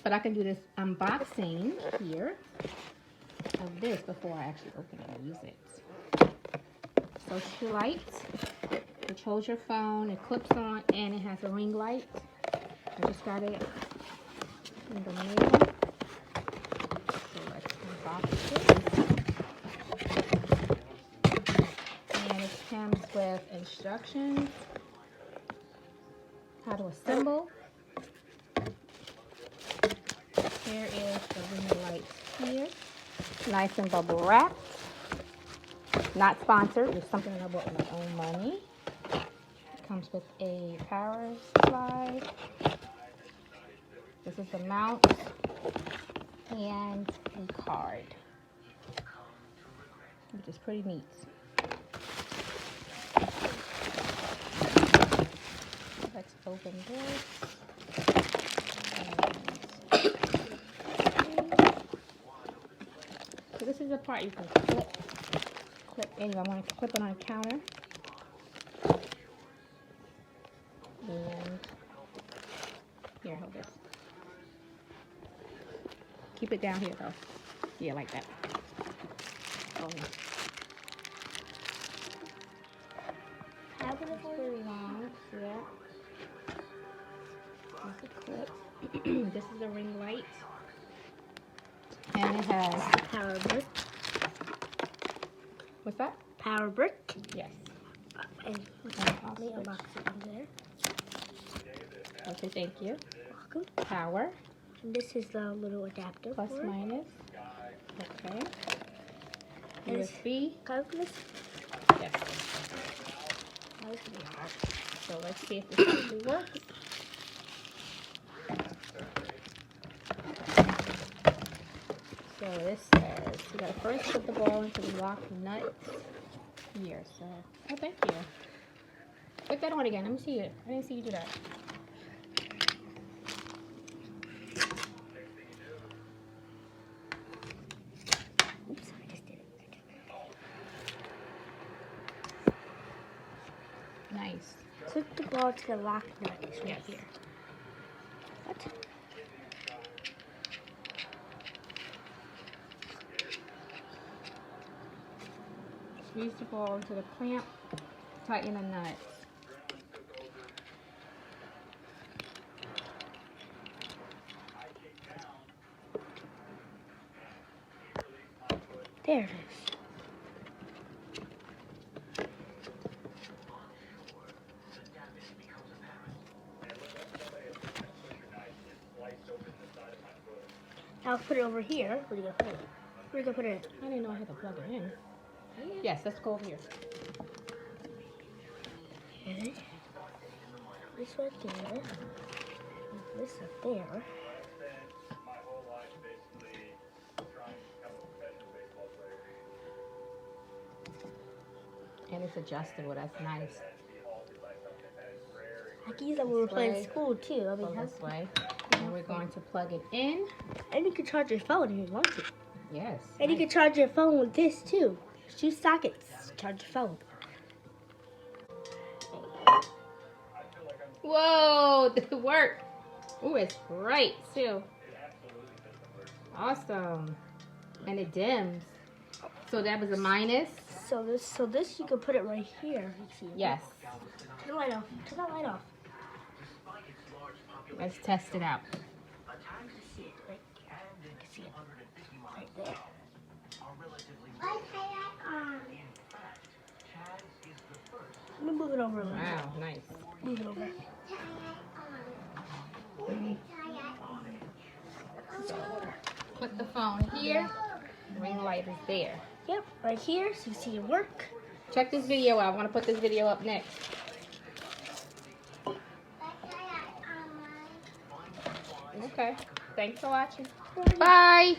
but I can do this unboxing here of this before I actually open it and use it. Socialite, which holds your phone, it clips on, and it has a ring light. I just got it in the mail. So let's unbox it. And it comes with instructions, how to assemble. Here is the ring light here. Nice and bubble wrapped. Not sponsored, it's something I bought with my own money. It comes with a power supply. This is the mount and a card, which is pretty neat. Let's open this. So this is the part you can clip in. I'm going to clip it on a counter. And here, hold this. Keep it down here though. Yeah, like that. Oh. Have it pretty long. Yeah. That's a clip. This is the ring light. And it has Power brick. What's that? Power brick. Yes. And I'll me unbox it in there. Okay, thank you. Welcome. Power. And this is the little adapter. Plus for it. minus. Okay. This- USB. Can I open this? Yes. Oh, this could be hard. So let's see if this actually works. So this says you gotta first put the ball into the lock nut here. So, oh, thank you. Put that on again. Let me see it. I didn't see you do that. Oops, I just did it. Nice. Click the ball to the lock nut. It's right Yes. here. What? Squeeze the ball into the clamp. Tighten the nut. There it is. Now put it over here. Where are you gonna put it? Where are you gonna put it? I didn't know I had to plug it in. Yes, let's go over here. Okay. This right there. This up there. And it's adjustable. That's nice. I can use that when we're playing Way. school too. I mean, Go that's, this way. And we're going to plug it in. and you can charge your phone if you want to. Yes. And you can charge your phone with this too. 2 sockets. Charge your phone. Whoa, it worked. Ooh, it's bright too. Awesome. And it dims. So that was a minus? So this you can put it right here. You see it? Yes. Turn the light off. Turn that light off. Let's test it out. I can see it right there. You can see it right there. Let me move it over a little. Wow, nice. Move it over. Put the phone here. Ring light is there. Yep, right here, so you see it work. Check this video out. I want to put this video up next. Okay. Thanks for watching. Bye.